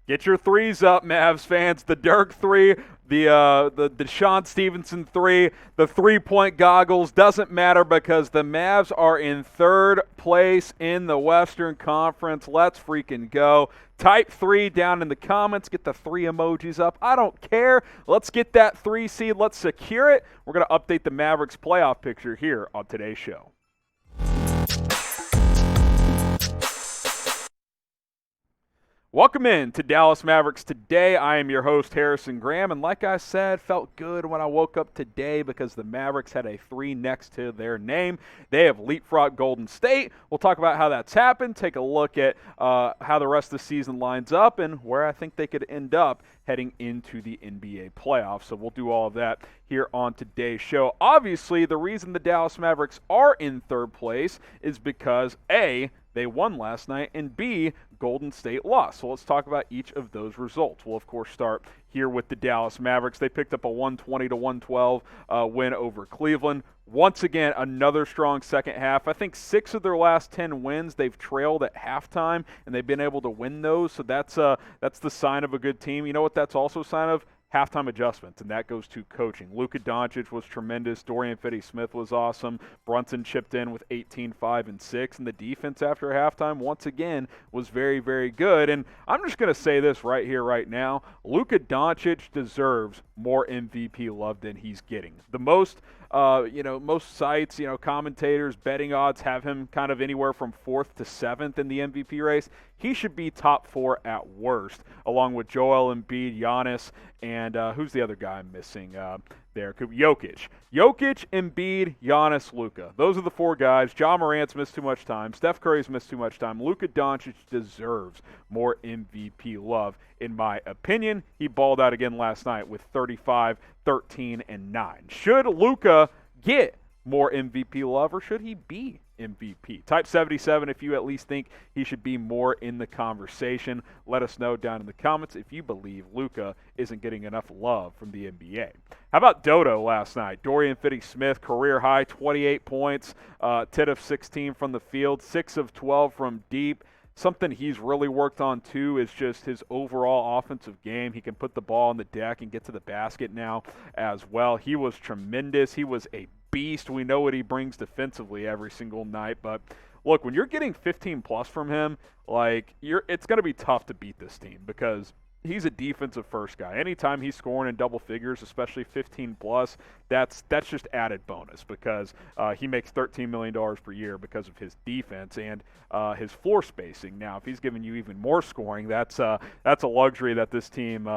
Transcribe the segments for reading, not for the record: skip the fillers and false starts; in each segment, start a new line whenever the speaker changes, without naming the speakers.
Get your threes up, Mavs fans. The Dirk three, the Deshaun Stevenson three, the three-point goggles, doesn't matter because the Mavs are in third place in the Western Conference. Let's freaking go. Type 3 down in the comments. Get the 3 emojis up. I don't care. Let's get that 3 seed. Let's secure it. We're going to update the Mavericks playoff picture here on today's show. Welcome in to Dallas Mavericks Today. I am your host, Harrison Graham, and like I said, felt good when I woke up today because the Mavericks had a 3 next to their name. They have leapfrogged Golden State. We'll talk about how that's happened, take a look at how the rest of the season lines up, and where I think they could end up heading into the NBA playoffs. So we'll do all of that here on today's show. Obviously, the reason the Dallas Mavericks are in third place is because, A, they won last night, and B, Golden State lost. So let's talk about each of those results. We'll, of course, start here with the Dallas Mavericks. They picked up a 120-112 win over Cleveland. Once again, another strong second half. I think 6 of their last 10 wins, they've trailed at halftime, and they've been able to win those. So that's the sign of a good team. You know what that's also a sign of? Halftime adjustments, and that goes to coaching. Luka Doncic was tremendous. Dorian Finney-Smith was awesome. Brunson chipped in with 18, 5, and 6, and the defense after halftime, once again, was very, very good. And I'm just going to say this right here, right now. Luka Doncic deserves more MVP love than he's getting. The most sites, commentators, betting odds have him kind of anywhere from 4th to 7th in the MVP race. He should be top 4 at worst, along with Joel Embiid, Giannis, and who's the other guy I'm missing there? Jokic. Jokic, Embiid, Giannis, Luka. Those are the 4 guys. Ja Morant's missed too much time. Steph Curry's missed too much time. Luka Doncic deserves more MVP love, in my opinion. He balled out again last night with 35, 13, and 9. Should Luka get more MVP love, or should he be MVP? Type 77 if you at least think he should be more in the conversation. Let us know down in the comments if you believe Luka isn't getting enough love from the NBA. How about Dodo last night? Dorian Finney-Smith, career high, 28 points, 10 of 16 from the field, 6 of 12 from deep. Something he's really worked on, too, is just his overall offensive game. He can put the ball on the deck and get to the basket now as well. He was tremendous. He was a beast. We know what he brings defensively every single night. But, look, when you're getting 15-plus from him, it's going to be tough to beat this team because he's a defensive first guy. Anytime he's scoring in double figures, especially 15-plus, that's just added bonus because he makes $13 million per year because of his defense and his floor spacing. Now, if he's giving you even more scoring, that's a luxury that this team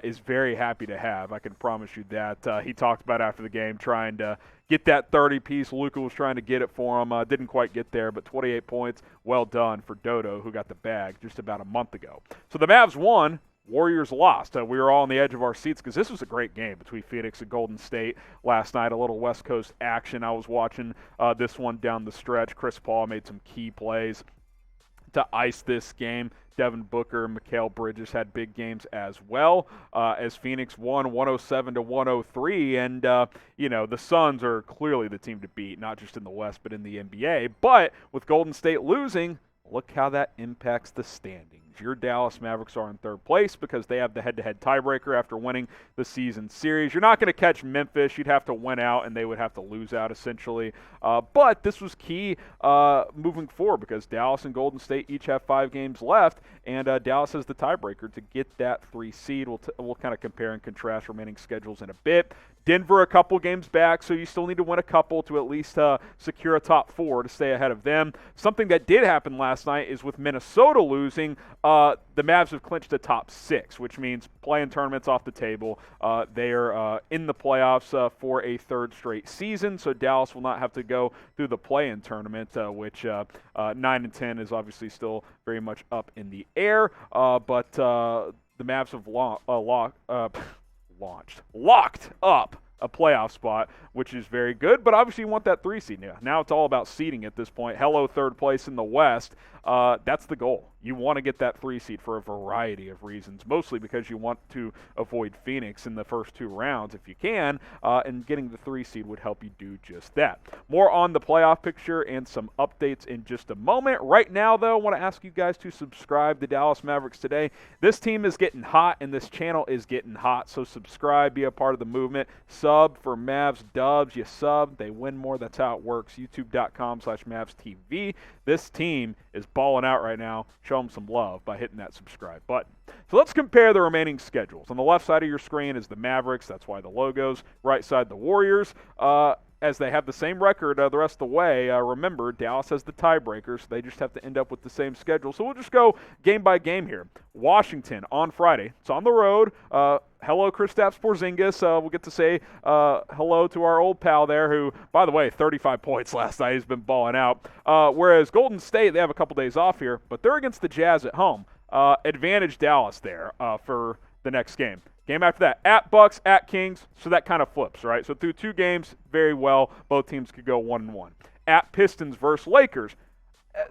is very happy to have. I can promise you that. He talked about after the game trying to get that 30-piece. Luka was trying to get it for him. Didn't quite get there, but 28 points, well done for Dodo, who got the bag just about a month ago. So the Mavs won. Warriors lost. We were all on the edge of our seats because this was a great game between Phoenix and Golden State last night. A little West Coast action. I was watching this one down the stretch. Chris Paul made some key plays to ice this game. Devin Booker and Mikal Bridges had big games as well as Phoenix won 107-103. And, the Suns are clearly the team to beat, not just in the West but in the NBA. But with Golden State losing, look how that impacts the standings. Your Dallas Mavericks are in third place because they have the head-to-head tiebreaker after winning the season series. You're not going to catch Memphis. You'd have to win out, and they would have to lose out, essentially. But this was key moving forward because Dallas and Golden State each have 5 games left, and Dallas has the tiebreaker to get that 3 seed. We'll kind of compare and contrast remaining schedules in a bit. Denver a couple games back, so you still need to win a couple to at least secure a top 4 to stay ahead of them. Something that did happen last night is with Minnesota losing, the Mavs have clinched a top 6, which means playing tournaments off the table. They are in the playoffs for a 3rd straight season, so Dallas will not have to go through the play-in tournament, which 9 and 10 is obviously still very much up in the air. But the Mavs have locked up a playoff spot, which is very good, but obviously you want that 3 seed now. Now it's all about seeding at this point. Hello, third place in the West. That's the goal. You want to get that 3 seed for a variety of reasons, mostly because you want to avoid Phoenix in the first 2 rounds if you can, and getting the 3 seed would help you do just that. More on the playoff picture and some updates in just a moment. Right now, though, I want to ask you guys to subscribe to Dallas Mavericks Today. This team is getting hot, and this channel is getting hot, so subscribe, be a part of the movement. Sub for Mavs Dubs. You sub, they win more. That's how it works. YouTube.com/MavsTV. This team is balling out right now. Show them some love by hitting that subscribe button. So let's compare the remaining schedules. On the left side of your screen is the Mavericks. That's why the logos. Right side, the Warriors. As they have the same record the rest of the way. Remember, Dallas has the tiebreaker, so they just have to end up with the same schedule. So we'll just go game by game here. Washington on Friday. It's on the road. Hello, Kristaps Porzingis. We'll get to say hello to our old pal there who, by the way, 35 points last night. He's been balling out. Whereas Golden State, they have a couple days off here, but they're against the Jazz at home. Advantage Dallas there for the next game. Game after that, at Bucks, at Kings, so that kind of flips, right? So through 2 games, very well, both teams could go 1-1. At Pistons versus Lakers,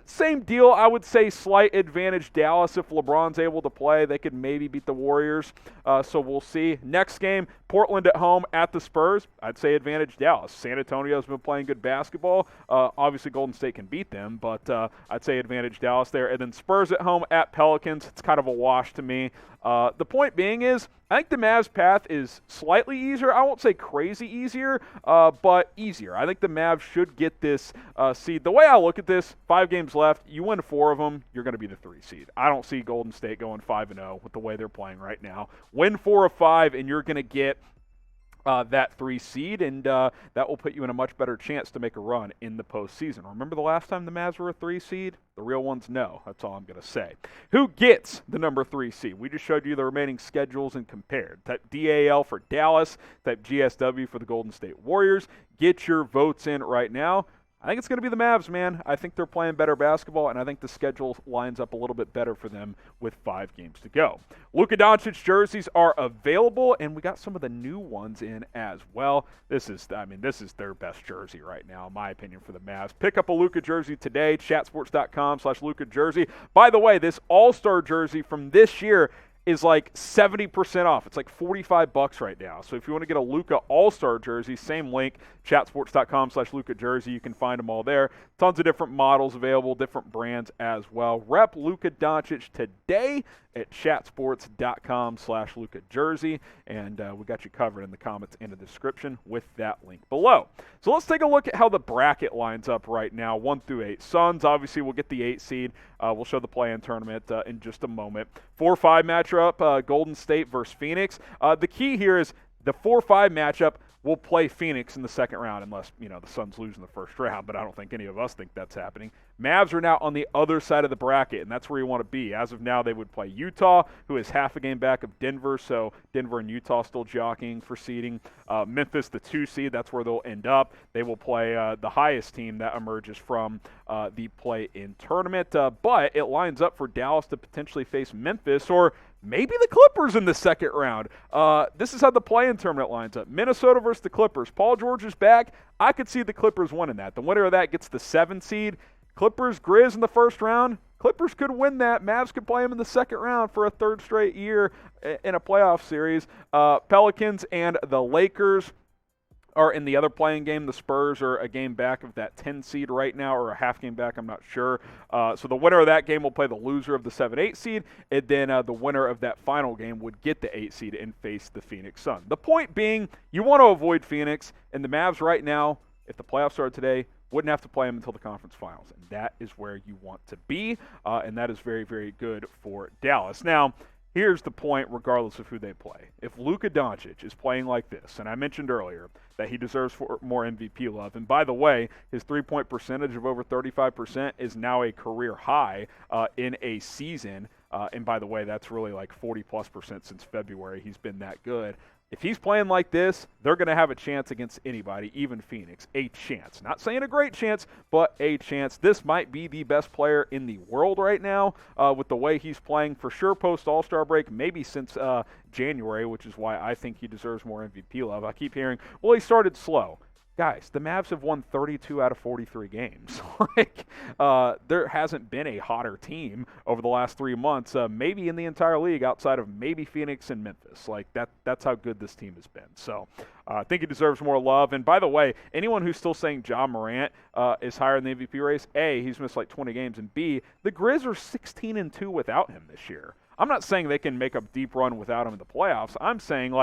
same deal, I would say slight advantage Dallas. If LeBron's able to play, they could maybe beat the Warriors, so we'll see. Next game, Portland at home at the Spurs. I'd say advantage Dallas. San Antonio's been playing good basketball. Obviously, Golden State can beat them, but I'd say advantage Dallas there. And then Spurs at home at Pelicans. It's kind of a wash to me. The point being is, I think the Mavs' path is slightly easier. I won't say crazy easier, but easier. I think the Mavs should get this seed. The way I look at this, 5 games left, you win 4 of them, you're going to be the 3 seed. I don't see Golden State going 5-0 with the way they're playing right now. Win 4 of 5, and you're going to get that 3 seed, and that will put you in a much better chance to make a run in the postseason. Remember the last time the Mavs were a 3 seed? The real ones know. That's all I'm going to say. Who gets the number 3 seed? We just showed you the remaining schedules and compared. Type DAL for Dallas, type GSW for the Golden State Warriors. Get your votes in right now. I think it's going to be the Mavs, man. I think they're playing better basketball, and I think the schedule lines up a little bit better for them with 5 games to go. Luka Doncic jerseys are available, and we got some of the new ones in as well. This is their best jersey right now, in my opinion, for the Mavs. Pick up a Luka jersey today, chatsports.com/Luka jersey. By the way, this All-Star jersey from this year is like 70% off. It's like $45 right now. So if you want to get a Luka All-Star jersey, same link, chatsports.com/Luka jersey. You can find them all there. Tons of different models available, different brands as well. Rep Luka Doncic today at chatsports.com/Luka jersey. And we got you covered in the comments and the description with that link below. So let's take a look at how the bracket lines up right now, 1 through 8. Suns, obviously, will get the 8 seed. We'll show the play-in tournament in just a moment. 4-5 matchup, Golden State versus Phoenix. The key here is the 4-5 matchup will play Phoenix in the second round unless, the Suns lose in the first round, but I don't think any of us think that's happening. Mavs are now on the other side of the bracket, and that's where you want to be. As of now, they would play Utah, who is half a game back of Denver, so Denver and Utah still jockeying for seeding. Memphis, the 2 seed, that's where they'll end up. They will play the highest team that emerges from the play-in tournament, but it lines up for Dallas to potentially face Memphis or maybe the Clippers in the second round. This is how the play-in tournament lines up. Minnesota versus the Clippers. Paul George is back. I could see the Clippers winning that. The winner of that gets the 7 seed. Clippers, Grizz in the first round. Clippers could win that. Mavs could play them in the second round for a 3rd straight year in a playoff series. Pelicans and the Lakers are in the other playing game. The Spurs are a game back of that 10 seed right now, or a half game back, I'm not sure. So the winner of that game will play the loser of the 7-8 seed, and then the winner of that final game would get the 8 seed and face the Phoenix Suns. The point being, you want to avoid Phoenix, and the Mavs right now, if the playoffs started today, wouldn't have to play them until the conference finals, and that is where you want to be, and that is very, very good for Dallas. Now, here's the point regardless of who they play. If Luka Doncic is playing like this, and I mentioned earlier that he deserves more MVP love, and by the way, his three-point percentage of over 35% is now a career high in a season, and by the way, that's really like 40+% since February. He's been that good. If he's playing like this, they're going to have a chance against anybody, even Phoenix. A chance. Not saying a great chance, but a chance. This might be the best player in the world right now with the way he's playing. For sure post-All-Star break, maybe since January, which is why I think he deserves more MVP love. I keep hearing, well, he started slow. Guys, the Mavs have won 32 out of 43 games. There hasn't been a hotter team over the last 3 months, maybe in the entire league outside of maybe Phoenix and Memphis. That's how good this team has been. So I think he deserves more love. And by the way, anyone who's still saying Ja Morant is higher in the MVP race, A, he's missed like 20 games, and B, the Grizz are 16-2 without him this year. I'm not saying they can make a deep run without him in the playoffs. I'm saying,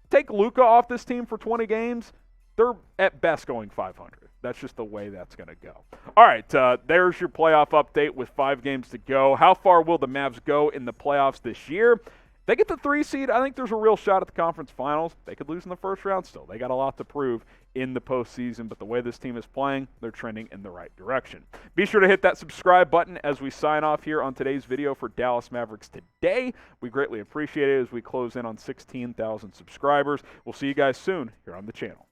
take Luka off this team for 20 games, they're at best going 500. That's just the way that's going to go. All right, there's your playoff update with 5 games to go. How far will the Mavs go in the playoffs this year? If they get the 3 seed, I think there's a real shot at the conference finals. They could lose in the first round still. They got a lot to prove in the postseason, but the way this team is playing, they're trending in the right direction. Be sure to hit that subscribe button as we sign off here on today's video for Dallas Mavericks Today. We greatly appreciate it as we close in on 16,000 subscribers. We'll see you guys soon here on the channel.